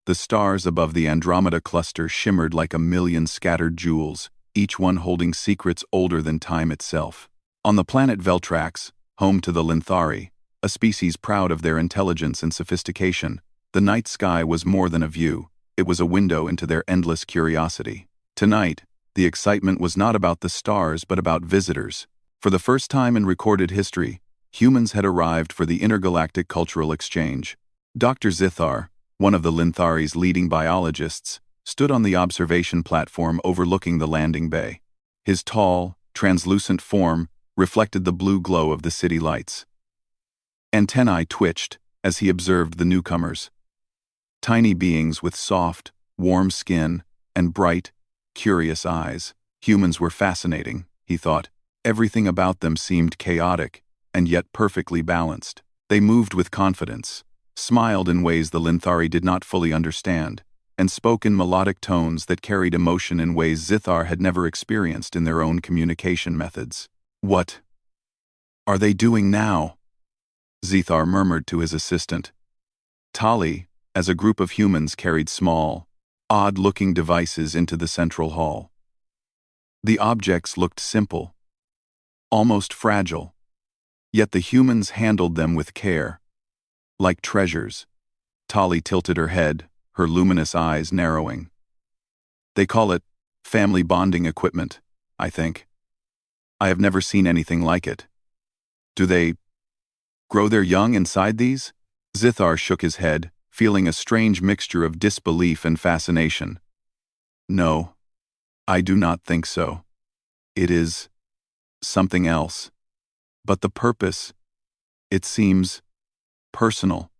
The stars above the Andromeda cluster shimmered like a million scattered jewels, each one holding secrets older than time itself. On the planet Veltrax, home to the Linthari, a species proud of their intelligence and sophistication, the night sky was more than a view, it was a window into their endless curiosity. Tonight, the excitement was not about the stars but about visitors. For the first time in recorded history, humans had arrived for the intergalactic cultural exchange. Dr. Zithar, one of the Linthari's leading biologists, stood on the observation platform overlooking the landing bay. His tall, translucent form reflected the blue glow of the city lights. Antennae twitched as he observed the newcomers. Tiny beings with soft, warm skin and bright, curious eyes. Humans were fascinating, he thought. Everything about them seemed chaotic and yet perfectly balanced. They moved with confidence, smiled in ways the Linthari did not fully understand, and spoke in melodic tones that carried emotion in ways Zithar had never experienced in their own communication methods. "What are they doing now?" Zithar murmured to his assistant. Tali, as a group of humans carried small, odd-looking devices into the central hall. The objects looked simple, almost fragile, yet the humans handled them with care, like treasures. Tali tilted her head, her luminous eyes narrowing. "They call it family bonding equipment, I think. I have never seen anything like it. Do they grow their young inside these?" Zithar shook his head, feeling a strange mixture of disbelief and fascination. "No, I do not think so. It is something else. But the purpose, it seems personal."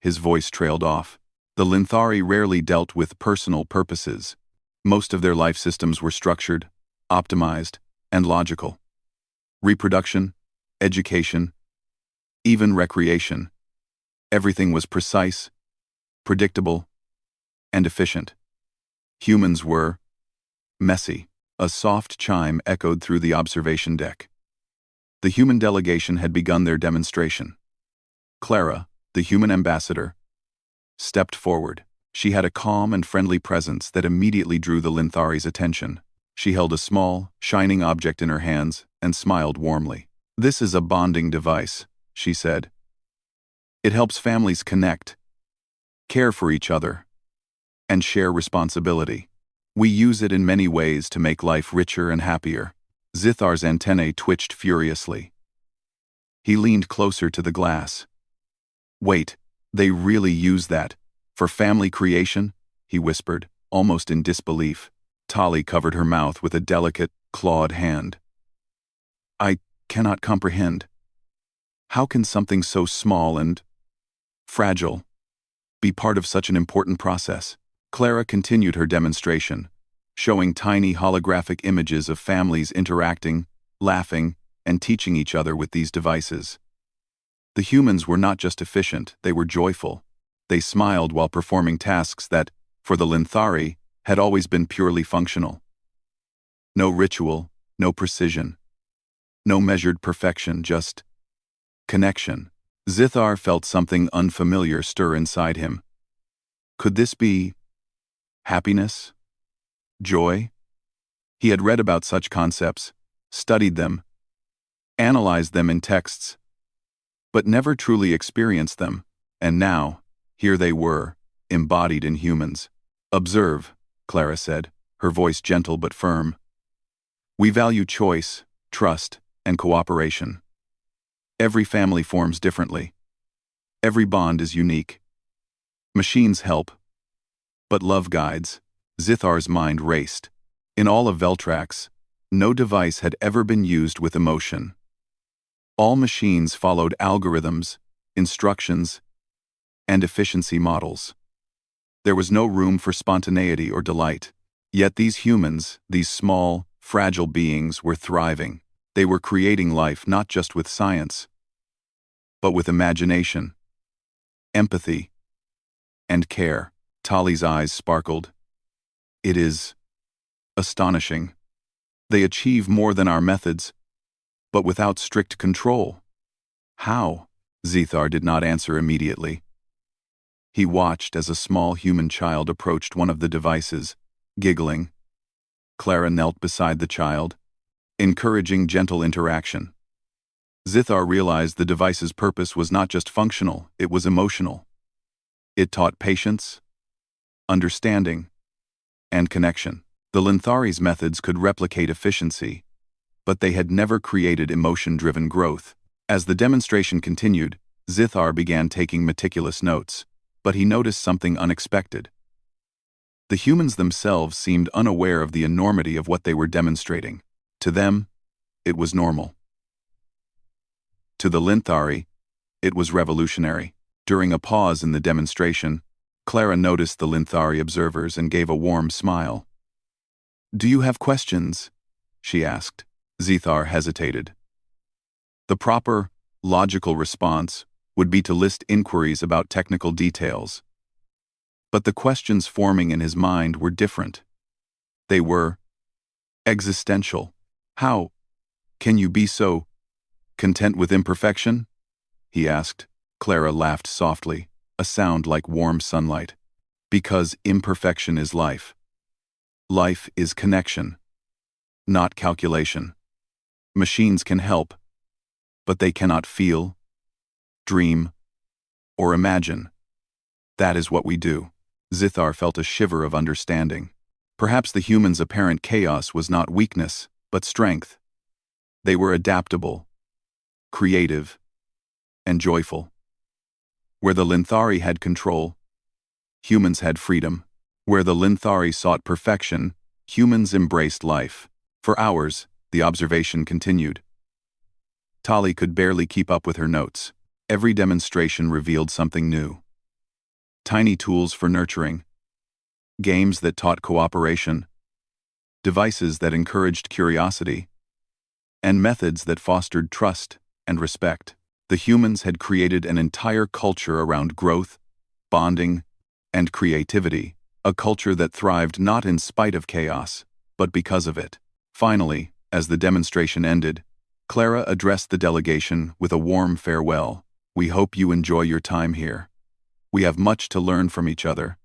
His voice trailed off. The Linthari rarely dealt with personal purposes. Most of their life systems were structured, optimized, and logical. Reproduction, education, even recreation. Everything was precise, predictable, and efficient. Humans were messy. A soft chime echoed through the observation deck. The human delegation had begun their demonstration. Clara, the human ambassador, stepped forward. She had a calm and friendly presence that immediately drew the Linthari's attention. She held a small, shining object in her hands and smiled warmly. "This is a bonding device," she said. "It helps families connect, care for each other, and share responsibility. We use it in many ways to make life richer and happier." Zithar's antennae twitched furiously. He leaned closer to the glass. "Wait, they really use that for family creation?" he whispered, almost in disbelief. Tali covered her mouth with a delicate, clawed hand. "I cannot comprehend. How can something so small and fragile be part of such an important process?" Clara continued her demonstration, showing tiny holographic images of families interacting, laughing, and teaching each other with these devices. The humans were not just efficient, they were joyful. They smiled while performing tasks that, for the Linthari, had always been purely functional. No ritual, no precision, no measured perfection, just connection. Zithar felt something unfamiliar stir inside him. Could this be happiness? Joy? He had read about such concepts, studied them, analyzed them in texts, but never truly experienced them, and now, here they were, embodied in humans. "Observe," Clara said, her voice gentle but firm. "We value choice, trust, and cooperation. Every family forms differently. Every bond is unique. Machines help, but love guides." Zithar's mind raced. In all of Veltrax, no device had ever been used with emotion. All machines followed algorithms, instructions, and efficiency models. There was no room for spontaneity or delight. Yet these humans, these small, fragile beings, were thriving. They were creating life not just with science, but with imagination, empathy, and care. Tali's eyes sparkled. "It is astonishing. They achieve more than our methods, but without strict control." "How?" Zithar did not answer immediately. He watched as a small human child approached one of the devices, giggling. Clara knelt beside the child, encouraging gentle interaction. Zithar realized the device's purpose was not just functional, it was emotional. It taught patience, understanding, and connection. The Linthari's methods could replicate efficiency, but they had never created emotion-driven growth. As the demonstration continued, Zithar began taking meticulous notes, but he noticed something unexpected. The humans themselves seemed unaware of the enormity of what they were demonstrating. To them, it was normal. To the Linthari, it was revolutionary. During a pause in the demonstration, Clara noticed the Linthari observers and gave a warm smile. "Do you have questions?" she asked. Zithar hesitated. The proper, logical response would be to list inquiries about technical details. But the questions forming in his mind were different. They were existential. "How can you be so content with imperfection?" he asked. Clara laughed softly, a sound like warm sunlight. "Because imperfection is life. Life is connection, not calculation. Machines can help, but they cannot feel, dream, or imagine. That is what we do." Zithar felt a shiver of understanding. Perhaps the humans' apparent chaos was not weakness, but strength. They were adaptable, creative, and joyful. Where the Linthari had control, humans had freedom. Where the Linthari sought perfection, humans embraced life. For hours, the observation continued. Tali could barely keep up with her notes. Every demonstration revealed something new. Tiny tools for nurturing, games that taught cooperation, devices that encouraged curiosity, and methods that fostered trust and respect. The humans had created an entire culture around growth, bonding, and creativity, a culture that thrived not in spite of chaos, but because of it. Finally, as the demonstration ended, Clara addressed the delegation with a warm farewell. "We hope you enjoy your time here. We have much to learn from each other,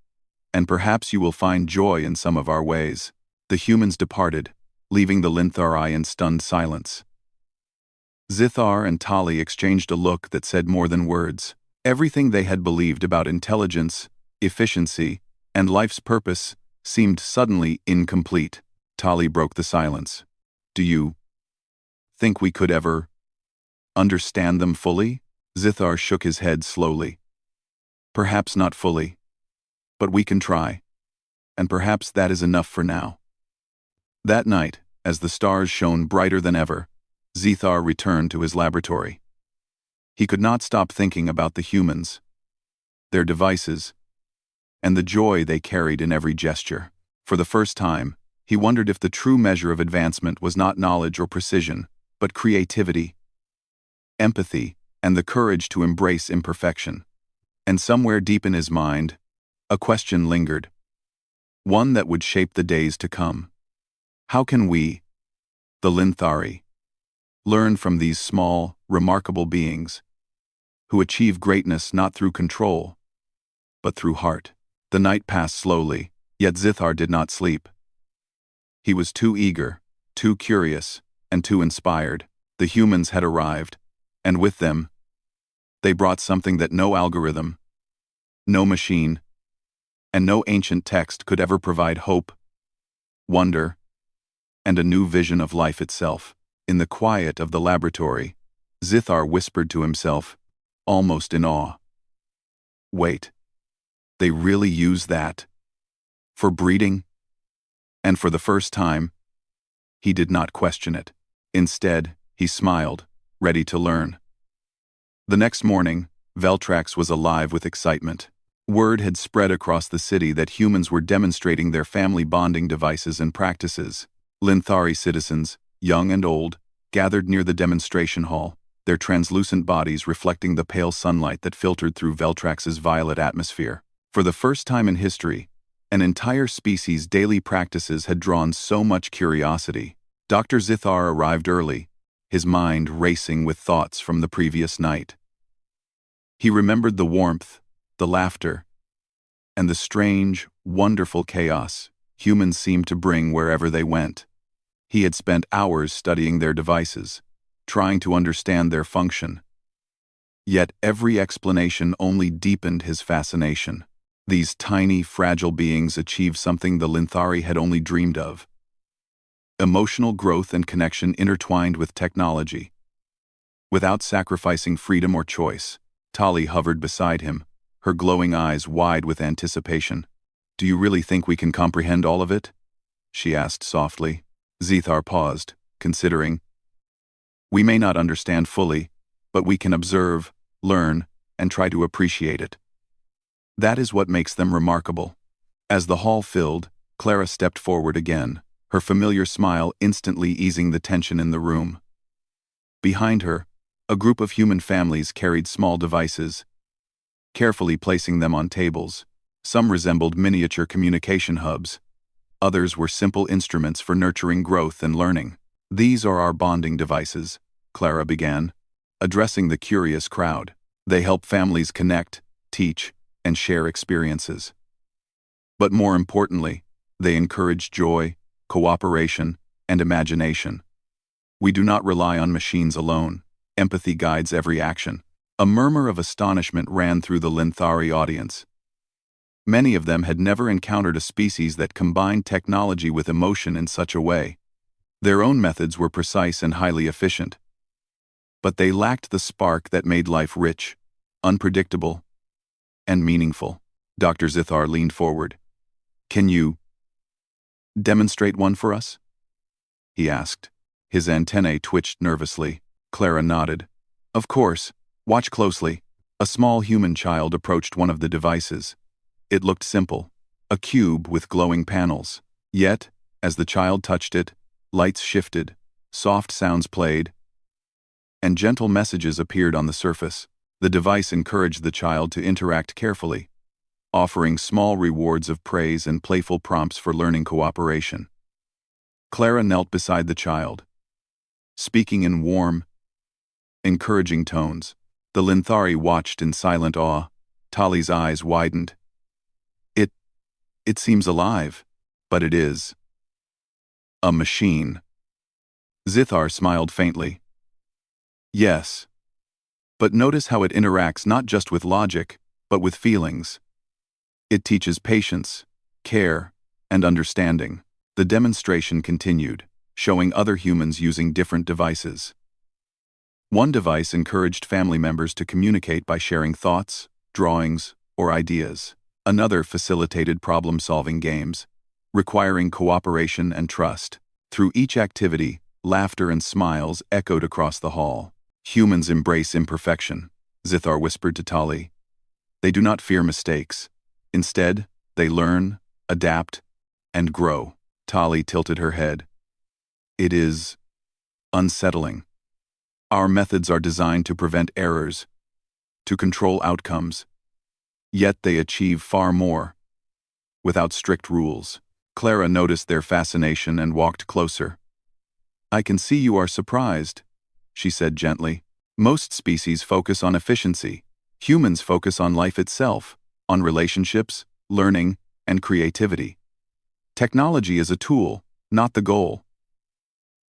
and perhaps you will find joy in some of our ways." The humans departed, leaving the Linthari in stunned silence. Zithar and Tali exchanged a look that said more than words. Everything they had believed about intelligence, efficiency, and life's purpose seemed suddenly incomplete. Tali broke the silence. "Do you think we could ever understand them fully?" Zithar shook his head slowly. "Perhaps not fully, but we can try, and perhaps that is enough for now." That night, as the stars shone brighter than ever, Zithar returned to his laboratory. He could not stop thinking about the humans, their devices, and the joy they carried in every gesture. For the first time, he wondered if the true measure of advancement was not knowledge or precision, but creativity, empathy, and the courage to embrace imperfection. And somewhere deep in his mind, a question lingered, one that would shape the days to come. How can we, the Linthari, learn from these small, remarkable beings, who achieve greatness not through control, but through heart? The night passed slowly, yet Zithar did not sleep. He was too eager, too curious, and too inspired. The humans had arrived, and with them, they brought something that no algorithm, no machine, and no ancient text could ever provide: hope, wonder, and a new vision of life itself. In the quiet of the laboratory, Zithar whispered to himself, almost in awe, "Wait, they really use that for breeding?" And for the first time, he did not question it. Instead, he smiled, ready to learn. The next morning, Veltrax was alive with excitement. Word had spread across the city that humans were demonstrating their family bonding devices and practices. Linthari citizens, young and old, gathered near the demonstration hall, their translucent bodies reflecting the pale sunlight that filtered through Veltrax's violet atmosphere. For the first time in history, an entire species' daily practices had drawn so much curiosity. Dr. Zithar arrived early, his mind racing with thoughts from the previous night. He remembered the warmth, the laughter, and the strange, wonderful chaos humans seemed to bring wherever they went. He had spent hours studying their devices, trying to understand their function. Yet every explanation only deepened his fascination. These tiny, fragile beings achieved something the Linthari had only dreamed of. Emotional growth and connection intertwined with technology. Without sacrificing freedom or choice, Tali hovered beside him, her glowing eyes wide with anticipation. "Do you really think we can comprehend all of it?" she asked softly. Zethar paused, considering. "We may not understand fully, but we can observe, learn, and try to appreciate it. That is what makes them remarkable." As the hall filled, Clara stepped forward again, her familiar smile instantly easing the tension in the room. Behind her, a group of human families carried small devices, carefully placing them on tables. Some resembled miniature communication hubs. Others were simple instruments for nurturing growth and learning. "These are our bonding devices," Clara began, addressing the curious crowd. "They help families connect, teach, and share experiences. But more importantly, they encourage joy, cooperation, and imagination. We do not rely on machines alone. Empathy guides every action." A murmur of astonishment ran through the Linthari audience. Many of them had never encountered a species that combined technology with emotion in such a way. Their own methods were precise and highly efficient. But they lacked the spark that made life rich, unpredictable, and meaningful. Dr. Zithar leaned forward. "Can you demonstrate one for us?" he asked. His antennae twitched nervously. Clara nodded. "Of course. Watch closely." A small human child approached one of the devices. It looked simple, a cube with glowing panels. Yet, as the child touched it, lights shifted, soft sounds played, and gentle messages appeared on the surface. The device encouraged the child to interact carefully, offering small rewards of praise and playful prompts for learning cooperation. Clara knelt beside the child, speaking in warm, encouraging tones. The Linthari watched in silent awe. Tali's eyes widened. It seems alive, but it is a machine." Zithar smiled faintly. "Yes. But notice how it interacts not just with logic, but with feelings. It teaches patience, care, and understanding." The demonstration continued, showing other humans using different devices. One device encouraged family members to communicate by sharing thoughts, drawings, or ideas. Another facilitated problem-solving games, requiring cooperation and trust. Through each activity, laughter and smiles echoed across the hall. "Humans embrace imperfection," Zithar whispered to Tali. "They do not fear mistakes. Instead, they learn, adapt, and grow." Tali tilted her head. "It is unsettling. Our methods are designed to prevent errors, to control outcomes. Yet they achieve far more, without strict rules." Clara noticed their fascination and walked closer. "I can see you are surprised," she said gently. "Most species focus on efficiency. Humans focus on life itself, on relationships, learning, and creativity. Technology is a tool, not the goal.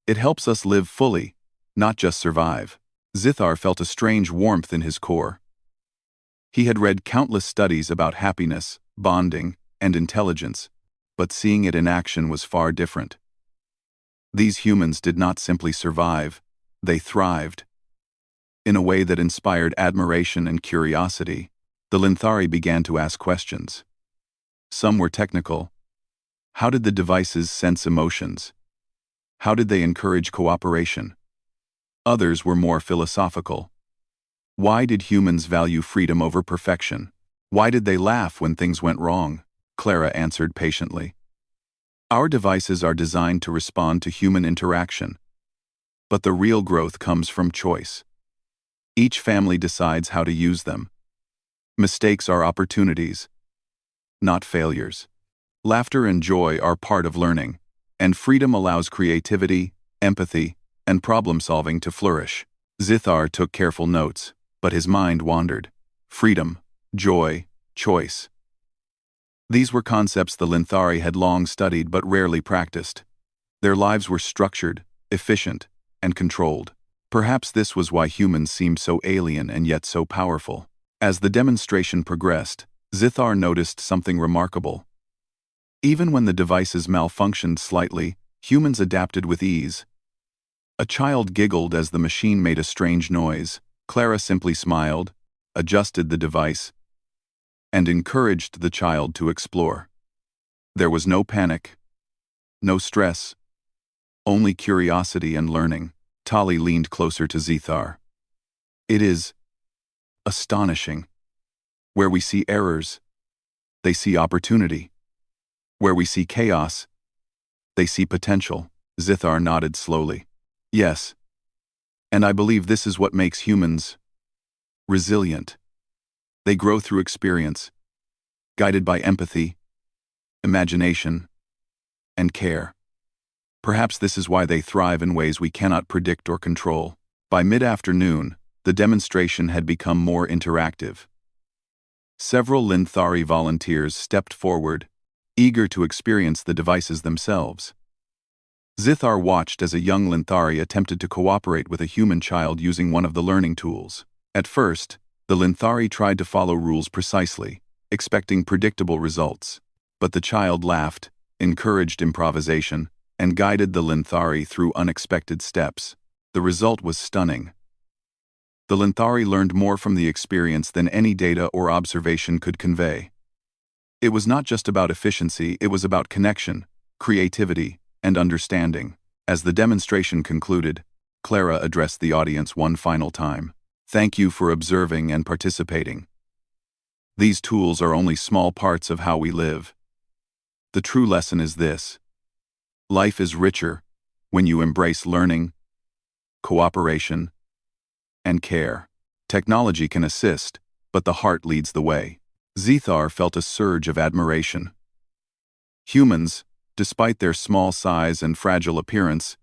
It helps us live fully, not just survive." Zithar felt a strange warmth in his core. He had read countless studies about happiness, bonding, and intelligence, but seeing it in action was far different. These humans did not simply survive, they thrived. In a way that inspired admiration and curiosity, the Linthari began to ask questions. Some were technical. How did the devices sense emotions? How did they encourage cooperation? Others were more philosophical. Why did humans value freedom over perfection? Why did they laugh when things went wrong? Clara answered patiently. "Our devices are designed to respond to human interaction, but the real growth comes from choice. Each family decides how to use them. Mistakes are opportunities, not failures. Laughter and joy are part of learning, and freedom allows creativity, empathy, and problem-solving to flourish." Zithar took careful notes, but his mind wandered. Freedom, joy, choice. These were concepts the Linthari had long studied but rarely practiced. Their lives were structured, efficient, and controlled. Perhaps this was why humans seemed so alien and yet so powerful. As the demonstration progressed, Zithar noticed something remarkable. Even when the devices malfunctioned slightly, humans adapted with ease. A child giggled as the machine made a strange noise. Clara simply smiled, adjusted the device, and encouraged the child to explore. There was no panic, no stress, only curiosity and learning. Tali leaned closer to Zithar. It is astonishing. Where we see errors, they see opportunity. Where we see chaos, they see potential. Zithar nodded slowly. Yes, and I believe this is what makes humans resilient. They grow through experience, guided by empathy, imagination, and care. Perhaps this is why they thrive in ways we cannot predict or control. By mid-afternoon, the demonstration had become more interactive. Several Linthari volunteers stepped forward, eager to experience the devices themselves. Zithar watched as a young Linthari attempted to cooperate with a human child using one of the learning tools. At first, the Linthari tried to follow rules precisely, expecting predictable results. But the child laughed, encouraged improvisation, and guided the Linthari through unexpected steps. The result was stunning. The Linthari learned more from the experience than any data or observation could convey. It was not just about efficiency, it was about connection, creativity, and understanding. As the demonstration concluded, Clara addressed the audience one final time. Thank you for observing and participating. These tools are only small parts of how we live. The true lesson is this: life is richer when you embrace learning, cooperation, and care. Technology can assist, but the heart leads the way. Zithar felt a surge of admiration. Humans, despite their small size and fragile appearance,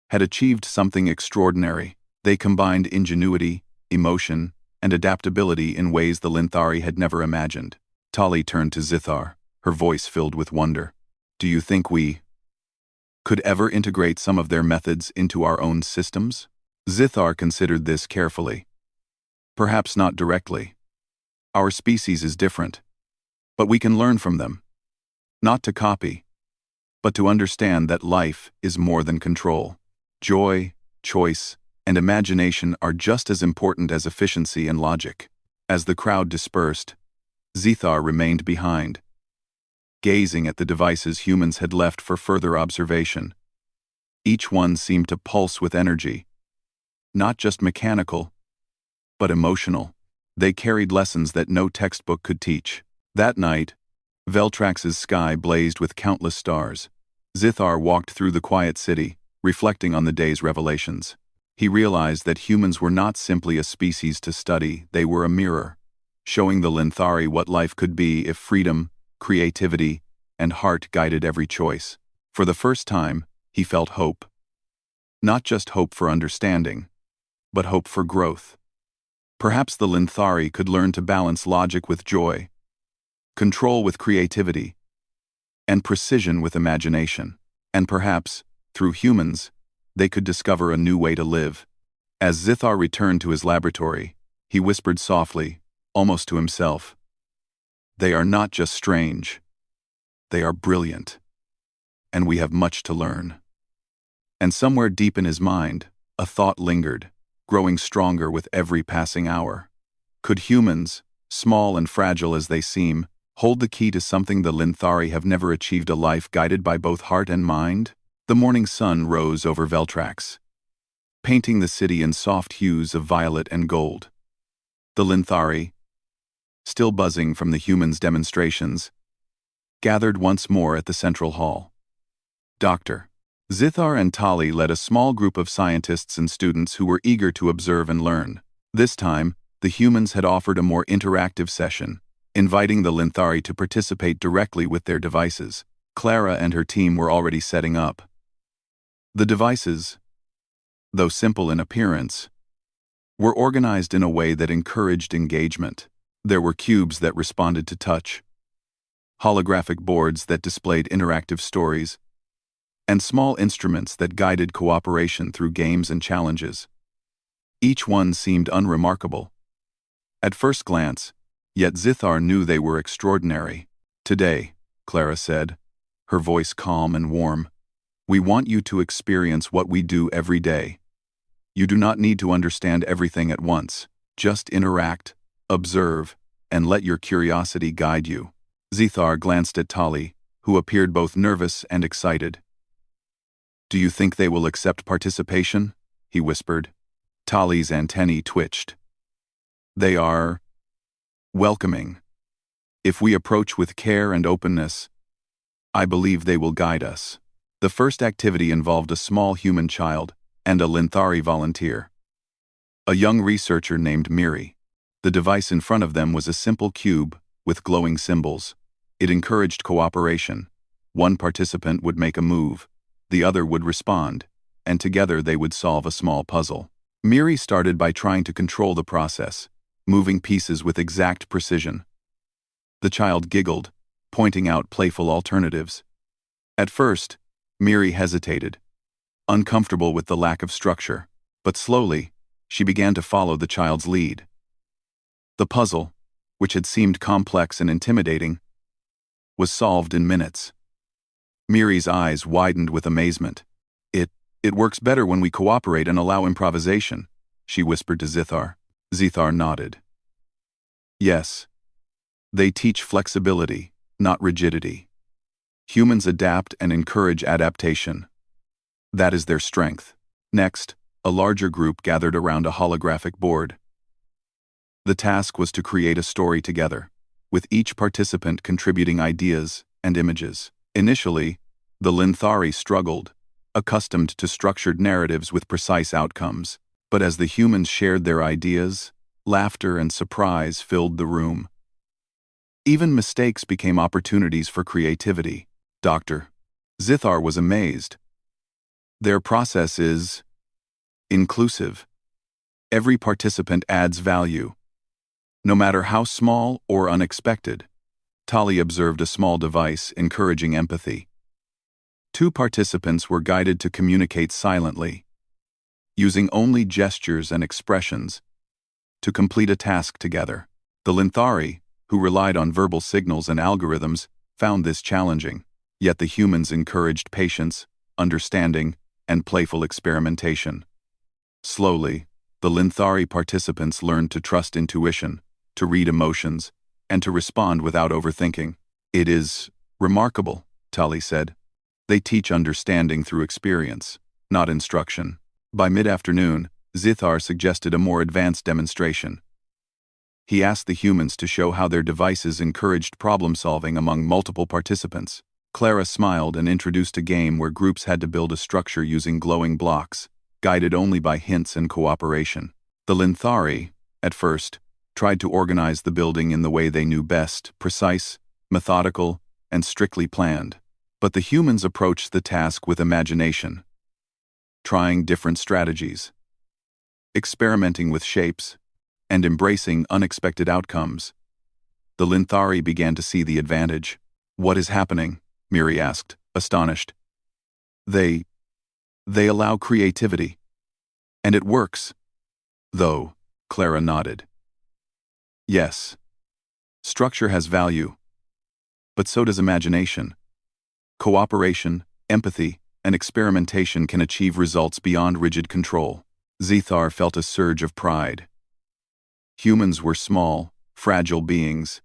had achieved something extraordinary. They combined ingenuity, emotion, and adaptability in ways the Linthari had never imagined. Tali turned to Zithar, her voice filled with wonder. Do you think we could ever integrate some of their methods into our own systems? Zithar considered this carefully. Perhaps not directly. Our species is different, but we can learn from them. Not to copy, but to understand that life is more than control. Joy, choice, and imagination are just as important as efficiency and logic. As the crowd dispersed, Zithar remained behind, gazing at the devices humans had left for further observation. Each one seemed to pulse with energy, not just mechanical, but emotional. They carried lessons that no textbook could teach. That night, Veltrax's sky blazed with countless stars. Zithar walked through the quiet city, reflecting on the day's revelations. He realized that humans were not simply a species to study, they were a mirror, showing the Linthari what life could be if freedom, creativity, and heart guided every choice. For the first time, he felt hope. Not just hope for understanding, but hope for growth. Perhaps the Linthari could learn to balance logic with joy, control with creativity, and precision with imagination. And perhaps, through humans, they could discover a new way to live. As Zithar returned to his laboratory, he whispered softly, almost to himself, "They are not just strange. They are brilliant. And we have much to learn." And somewhere deep in his mind, a thought lingered, growing stronger with every passing hour. Could humans, small and fragile as they seem, hold the key to something the Linthari have never achieved, a life guided by both heart and mind? The morning sun rose over Veltrax, painting the city in soft hues of violet and gold. The Linthari, still buzzing from the humans' demonstrations, gathered once more at the central hall. Dr. Zithar and Tali led a small group of scientists and students who were eager to observe and learn. This time, the humans had offered a more interactive session, inviting the Linthari to participate directly with their devices. Clara and her team were already setting up. The devices, though simple in appearance, were organized in a way that encouraged engagement. There were cubes that responded to touch, holographic boards that displayed interactive stories, and small instruments that guided cooperation through games and challenges. Each one seemed unremarkable at first glance, yet Zithar knew they were extraordinary. "Today," Clara said, her voice calm and warm, "we want you to experience what we do every day. You do not need to understand everything at once. Just interact, observe, and let your curiosity guide you." Zithar glanced at Tali, who appeared both nervous and excited. "Do you think they will accept participation?" he whispered. Tali's antennae twitched. "They are welcoming. If we approach with care and openness, I believe they will guide us." The first activity involved a small human child and a Linthari volunteer, a young researcher named Miri. The device in front of them was a simple cube with glowing symbols. It encouraged cooperation. One participant would make a move, the other would respond, and together they would solve a small puzzle. Miri started by trying to control the process, moving pieces with exact precision. The child giggled, pointing out playful alternatives. At first, Miri hesitated, uncomfortable with the lack of structure, but slowly, she began to follow the child's lead. The puzzle, which had seemed complex and intimidating, was solved in minutes. Miri's eyes widened with amazement. It works better when we cooperate and allow improvisation," she whispered to Zithar. Zithar nodded. "Yes. They teach flexibility, not rigidity. Humans adapt and encourage adaptation. That is their strength." Next, a larger group gathered around a holographic board. The task was to create a story together, with each participant contributing ideas and images. Initially, the Linthari struggled, accustomed to structured narratives with precise outcomes. But as the humans shared their ideas, laughter and surprise filled the room. Even mistakes became opportunities for creativity. Dr. Zithar was amazed. "Their process is inclusive. Every participant adds value, no matter how small or unexpected." Tali observed a small device encouraging empathy. Two participants were guided to communicate silently, using only gestures and expressions, to complete a task together. The Linthari, who relied on verbal signals and algorithms, found this challenging. Yet the humans encouraged patience, understanding, and playful experimentation. Slowly, the Linthari participants learned to trust intuition, to read emotions, and to respond without overthinking. "It is remarkable," Tali said. "They teach understanding through experience, not instruction." By mid-afternoon, Zithar suggested a more advanced demonstration. He asked the humans to show how their devices encouraged problem-solving among multiple participants. Clara smiled and introduced a game where groups had to build a structure using glowing blocks, guided only by hints and cooperation. The Linthari, at first, tried to organize the building in the way they knew best, precise, methodical, and strictly planned. But the humans approached the task with imagination, trying different strategies, experimenting with shapes, and embracing unexpected outcomes. The Linthari began to see the advantage. "What is happening?" Miri asked, astonished. They allow creativity. And it works." "Though," Clara nodded. "Yes. Structure has value. But so does imagination. Cooperation, empathy, and experimentation can achieve results beyond rigid control." Zithar felt a surge of pride. Humans were small, fragile beings.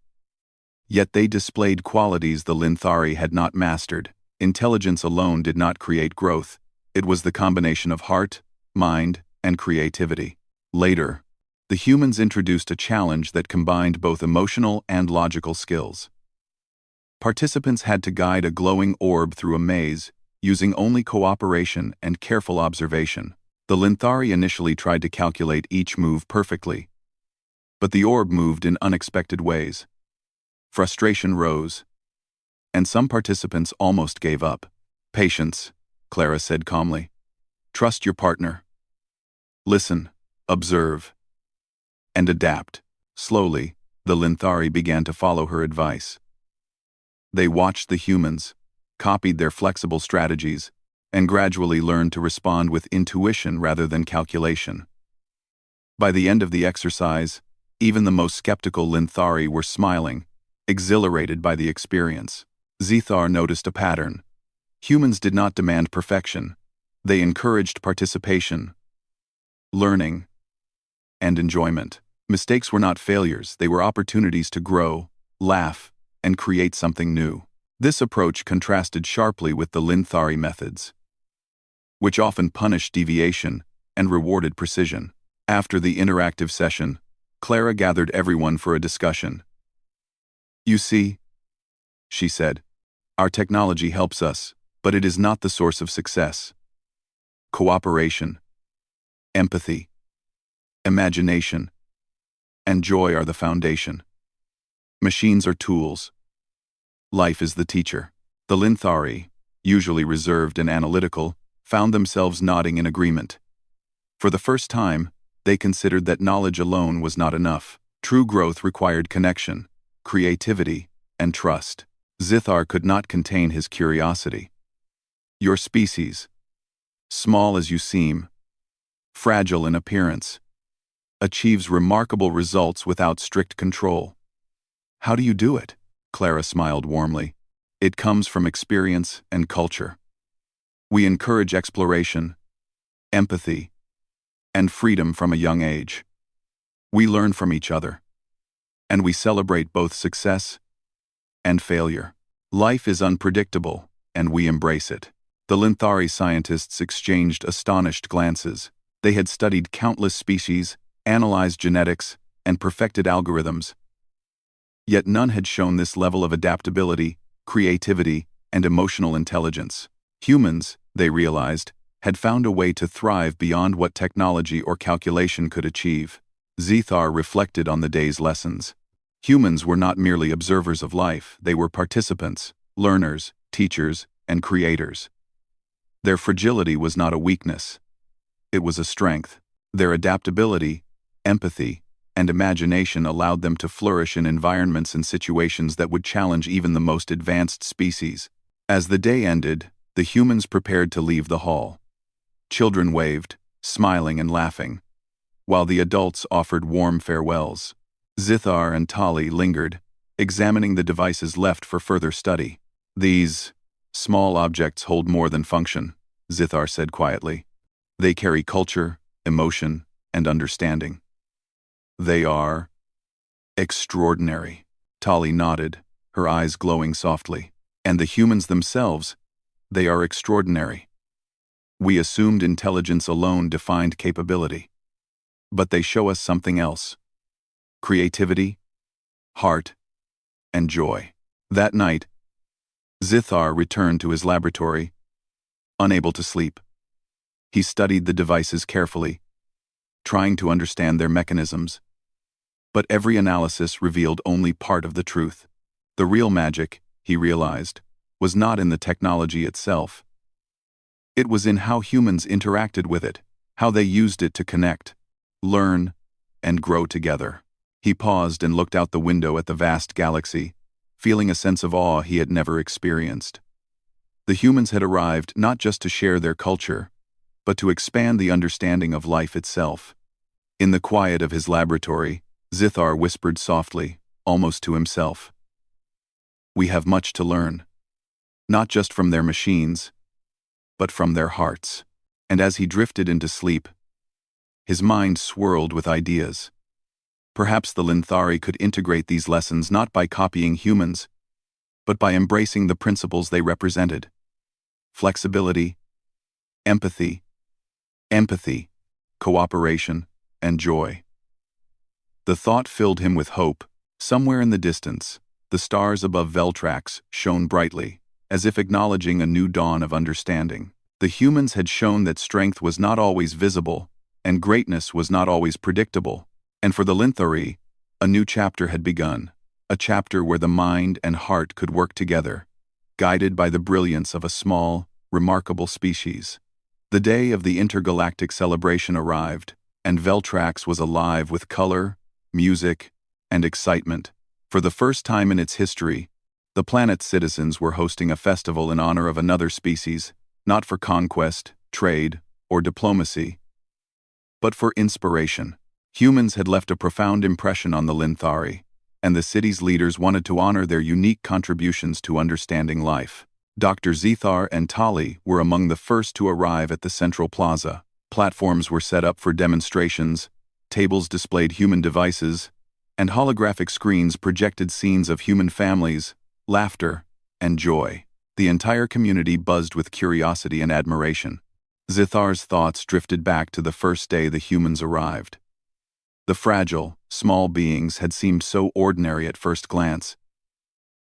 Yet they displayed qualities the Linthari had not mastered. Intelligence alone did not create growth. It was the combination of heart, mind, and creativity. Later, the humans introduced a challenge that combined both emotional and logical skills. Participants had to guide a glowing orb through a maze, using only cooperation and careful observation. The Linthari initially tried to calculate each move perfectly, but the orb moved in unexpected ways. Frustration rose, and some participants almost gave up. "Patience," Clara said calmly. "Trust your partner. Listen, observe, and adapt." Slowly, the Linthari began to follow her advice. They watched the humans, copied their flexible strategies, and gradually learned to respond with intuition rather than calculation. By the end of the exercise, even the most skeptical Linthari were smiling, exhilarated by the experience. Zethar noticed a pattern. Humans did not demand perfection. They encouraged participation, learning, and enjoyment. Mistakes were not failures, they were opportunities to grow, laugh, and create something new. This approach contrasted sharply with the Linthari methods, which often punished deviation and rewarded precision. After the interactive session, Clara gathered everyone for a discussion. "You see," she said, "our technology helps us, but it is not the source of success. Cooperation, empathy, imagination, and joy are the foundation. Machines are tools. Life is the teacher." The Linthari, usually reserved and analytical, found themselves nodding in agreement. For the first time, they considered that knowledge alone was not enough. True growth required connection, creativity, and trust. Zethar could not contain his curiosity. "Your species, small as you seem, fragile in appearance, achieves remarkable results without strict control. How do you do it?" Clara smiled warmly. "It comes from experience and culture. We encourage exploration, empathy, and freedom from a young age. We learn from each other, and we celebrate both success and failure. Life is unpredictable, and we embrace it." The Linthari scientists exchanged astonished glances. They had studied countless species, analyzed genetics, and perfected algorithms. Yet none had shown this level of adaptability, creativity, and emotional intelligence. Humans, they realized, had found a way to thrive beyond what technology or calculation could achieve. Zethar reflected on the day's lessons. Humans were not merely observers of life, they were participants, learners, teachers, and creators. Their fragility was not a weakness. It was a strength. Their adaptability, empathy, and imagination allowed them to flourish in environments and situations that would challenge even the most advanced species. As the day ended, the humans prepared to leave the hall. Children waved, smiling and laughing, while the adults offered warm farewells. Zethar and Tali lingered, examining the devices left for further study. "These small objects hold more than function," Zethar said quietly. "They carry culture, emotion, and understanding. They are extraordinary." Tali nodded, her eyes glowing softly. "And the humans themselves, they are extraordinary. We assumed intelligence alone defined capability. But they show us something else. Creativity, heart, and joy." That night, Zethar returned to his laboratory, unable to sleep. He studied the devices carefully, trying to understand their mechanisms. But every analysis revealed only part of the truth. The real magic, he realized, was not in the technology itself. It was in how humans interacted with it, how they used it to connect, learn, and grow together. He paused and looked out the window at the vast galaxy, feeling a sense of awe he had never experienced. The humans had arrived not just to share their culture, but to expand the understanding of life itself. In the quiet of his laboratory, Zethar whispered softly, almost to himself, "We have much to learn, not just from their machines, but from their hearts." And as he drifted into sleep, his mind swirled with ideas. Perhaps the Linthari could integrate these lessons not by copying humans, but by embracing the principles they represented. Flexibility, empathy, cooperation, and joy. The thought filled him with hope. Somewhere in the distance, the stars above Veltrax shone brightly, as if acknowledging a new dawn of understanding. The humans had shown that strength was not always visible, and greatness was not always predictable. And for the Linthari, a new chapter had begun, a chapter where the mind and heart could work together, guided by the brilliance of a small, remarkable species. The day of the intergalactic celebration arrived, and Veltrax was alive with color, music, and excitement. For the first time in its history, The planet's citizens were hosting a festival in honor of another species, not for conquest, trade, or diplomacy, but for inspiration. Humans had left a profound impression on the Linthari, and the city's leaders wanted to honor their unique contributions to understanding life. Dr. Zethar and Tali were among the first to arrive at the central plaza. Platforms were set up for demonstrations, tables displayed human devices, and holographic screens projected scenes of human families, laughter, and joy. The entire community buzzed with curiosity and admiration. Zithar's thoughts drifted back to the first day the humans arrived. The fragile, small beings had seemed so ordinary at first glance,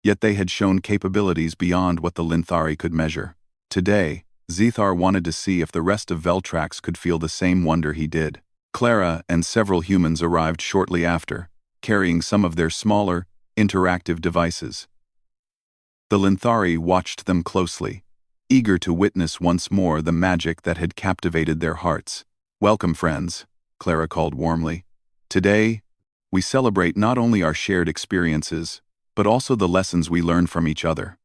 yet they had shown capabilities beyond what the Linthari could measure. Today, Zethar wanted to see if the rest of Veltrax could feel the same wonder he did. Clara and several humans arrived shortly after, carrying some of their smaller, interactive devices. The Linthari watched them closely, eager to witness once more the magic that had captivated their hearts. "Welcome, friends," Clara called warmly. "Today, we celebrate not only our shared experiences, but also the lessons we learn from each other.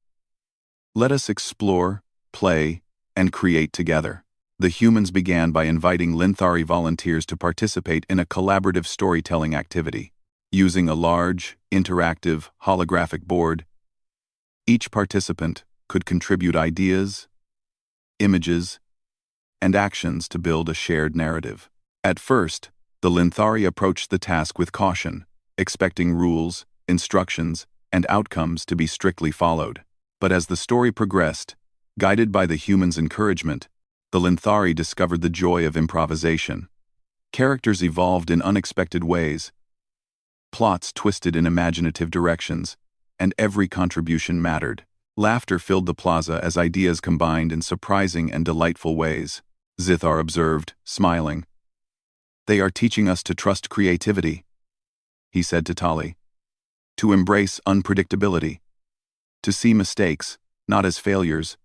Let us explore, play, and create together." The humans began by inviting Linthari volunteers to participate in a collaborative storytelling activity. Using a large, interactive, holographic board, each participant could contribute ideas, images, and actions to build a shared narrative. At first, the Linthari approached the task with caution, expecting rules, instructions, and outcomes to be strictly followed. But as the story progressed, guided by the humans' encouragement, the Linthari discovered the joy of improvisation. Characters evolved in unexpected ways, plots twisted in imaginative directions, and every contribution mattered. Laughter filled the plaza as ideas combined in surprising and delightful ways. Zithar observed, smiling. "They are teaching us to trust creativity," he said to Tali. "To embrace unpredictability. To see mistakes, not as failures,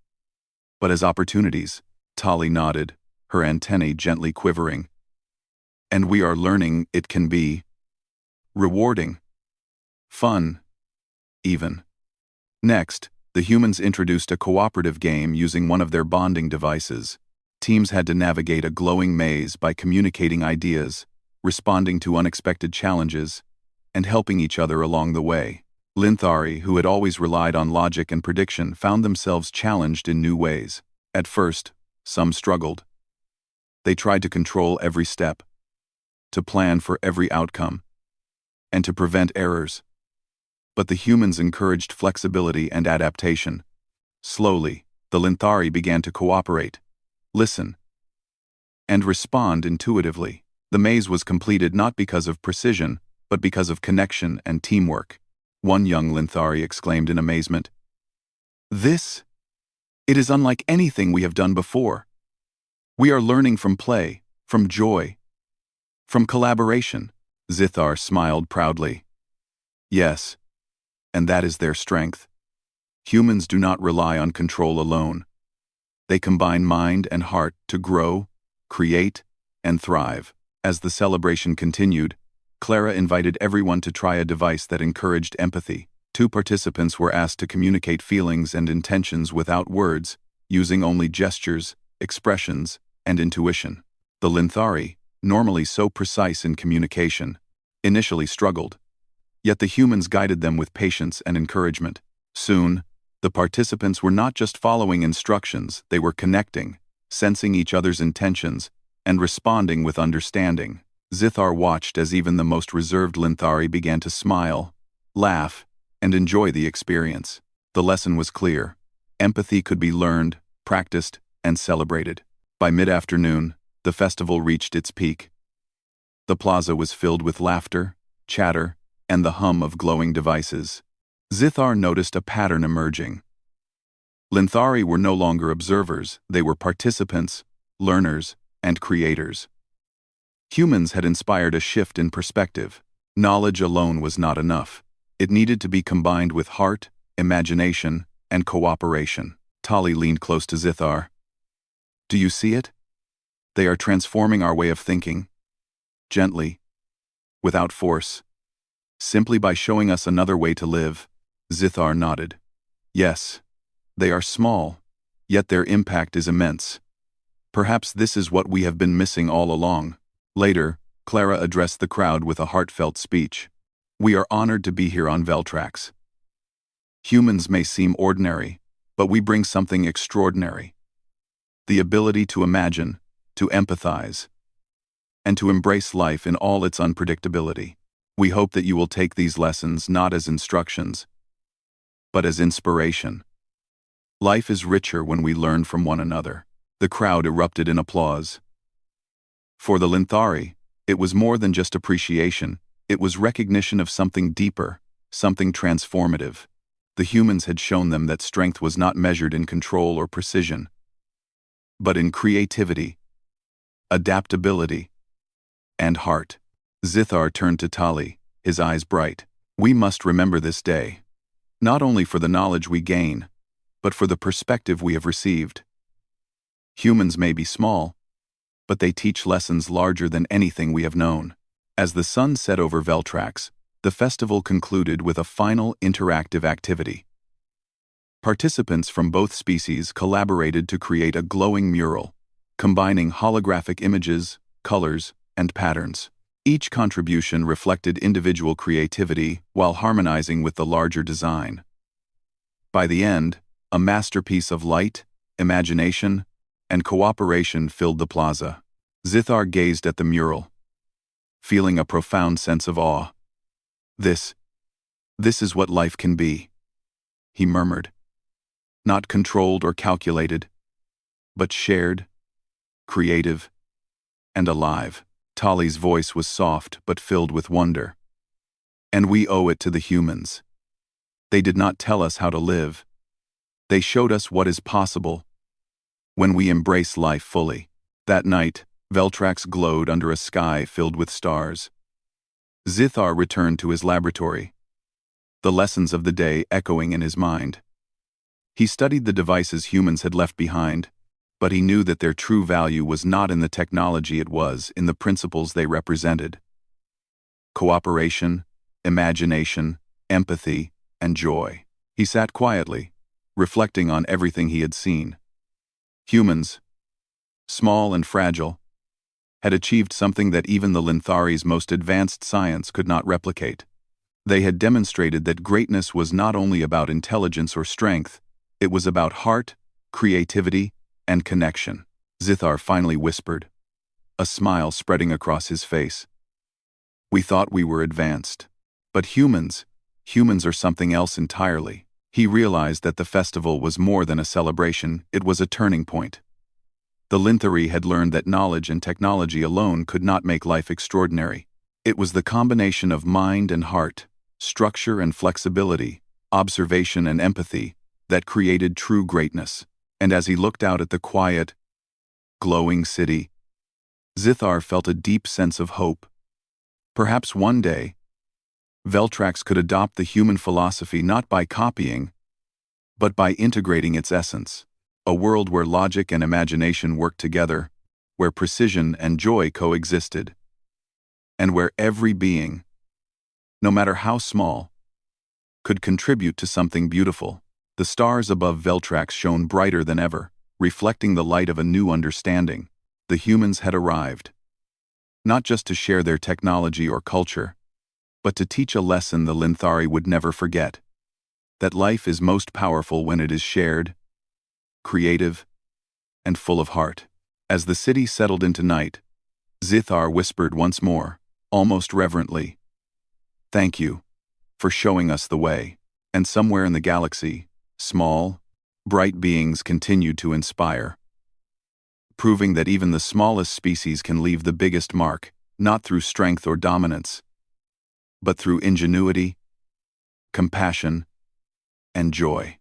but as opportunities." Tali nodded, her antennae gently quivering. "And we are learning it can be rewarding. Fun, even." Next, the humans introduced a cooperative game using one of their bonding devices. Teams had to navigate a glowing maze by communicating ideas, responding to unexpected challenges, and helping each other along the way. Linthari, who had always relied on logic and prediction, found themselves challenged in new ways. At first, some struggled. They tried to control every step, to plan for every outcome, and to prevent errors. But the humans encouraged flexibility and adaptation. Slowly, the Linthari began to cooperate, listen, and respond intuitively. The maze was completed not because of precision, but because of connection and teamwork. One young Linthari exclaimed in amazement, It is unlike anything we have done before. We are learning from play, from joy, from collaboration." Zithar smiled proudly. "Yes, and that is their strength. Humans do not rely on control alone. They combine mind and heart to grow, create, and thrive." As the celebration continued, Clara invited everyone to try a device that encouraged empathy. 2 participants were asked to communicate feelings and intentions without words, using only gestures, expressions, and intuition. The Linthari, normally so precise in communication, initially struggled. Yet the humans guided them with patience and encouragement. Soon, the participants were not just following instructions, they were connecting, sensing each other's intentions, and responding with understanding. Zithar watched as even the most reserved Linthari began to smile, laugh, and enjoy the experience. The lesson was clear. Empathy could be learned, practiced, and celebrated. By mid-afternoon, the festival reached its peak. The plaza was filled with laughter, chatter, and the hum of glowing devices. Zithar noticed a pattern emerging. Linthari were no longer observers, they were participants, learners, and creators. Humans had inspired a shift in perspective. Knowledge alone was not enough. It needed to be combined with heart, imagination, and cooperation. Tali leaned close to Zithar. "Do you see it? They are transforming our way of thinking. Gently, without force. Simply by showing us another way to live." Zithar nodded. Yes, they are small, yet their impact is immense. Perhaps this is what we have been missing all along. Later, Clara addressed the crowd with a heartfelt speech. We are honored to be here on Veltrax. Humans may seem ordinary, but we bring something extraordinary. The ability to imagine, to empathize, and to embrace life in all its unpredictability. We hope that you will take these lessons not as instructions, but as inspiration. Life is richer when we learn from one another. The crowd erupted in applause. For the Linthari, it was more than just appreciation, it was recognition of something deeper, something transformative. The humans had shown them that strength was not measured in control or precision, but in creativity, adaptability, and heart. Zithar turned to Tali, his eyes bright. We must remember this day, not only for the knowledge we gain, but for the perspective we have received. Humans may be small, but they teach lessons larger than anything we have known. As the sun set over Veltrax, the festival concluded with a final interactive activity. Participants from both species collaborated to create a glowing mural, combining holographic images, colors, and patterns. Each contribution reflected individual creativity while harmonizing with the larger design. By the end, a masterpiece of light, imagination, and cooperation filled the plaza. Zithar gazed at the mural, feeling a profound sense of awe. This is what life can be, he murmured. Not controlled or calculated, but shared, creative, and alive. Tali's voice was soft but filled with wonder. And we owe it to the humans. They did not tell us how to live. They showed us what is possible when we embrace life fully. That night, Veltrax glowed under a sky filled with stars. Zithar returned to his laboratory, the lessons of the day echoing in his mind. He studied the devices humans had left behind, but he knew that their true value was not in the technology, it was in the principles they represented. Cooperation, imagination, empathy, and joy. He sat quietly, reflecting on everything he had seen. Humans, small and fragile, had achieved something that even the Linthari's most advanced science could not replicate. They had demonstrated that greatness was not only about intelligence or strength, it was about heart, creativity, and connection. Zithar finally whispered, a smile spreading across his face. We thought we were advanced. But humans are something else entirely. He realized that the festival was more than a celebration, it was a turning point. The Linthari had learned that knowledge and technology alone could not make life extraordinary. It was the combination of mind and heart, structure and flexibility, observation and empathy, that created true greatness. And as he looked out at the quiet, glowing city, Zithar felt a deep sense of hope. Perhaps one day, Veltrax could adopt the human philosophy not by copying, but by integrating its essence. A world where logic and imagination worked together, where precision and joy coexisted, and where every being, no matter how small, could contribute to something beautiful. The stars above Veltrax shone brighter than ever, reflecting the light of a new understanding. The humans had arrived, not just to share their technology or culture, but to teach a lesson the Linthari would never forget. That life is most powerful when it is shared, creative, and full of heart. As the city settled into night, Zithar whispered once more, almost reverently, "Thank you for showing us the way." And somewhere in the galaxy, small, bright beings continued to inspire, proving that even the smallest species can leave the biggest mark, not through strength or dominance, but through ingenuity, compassion, and joy.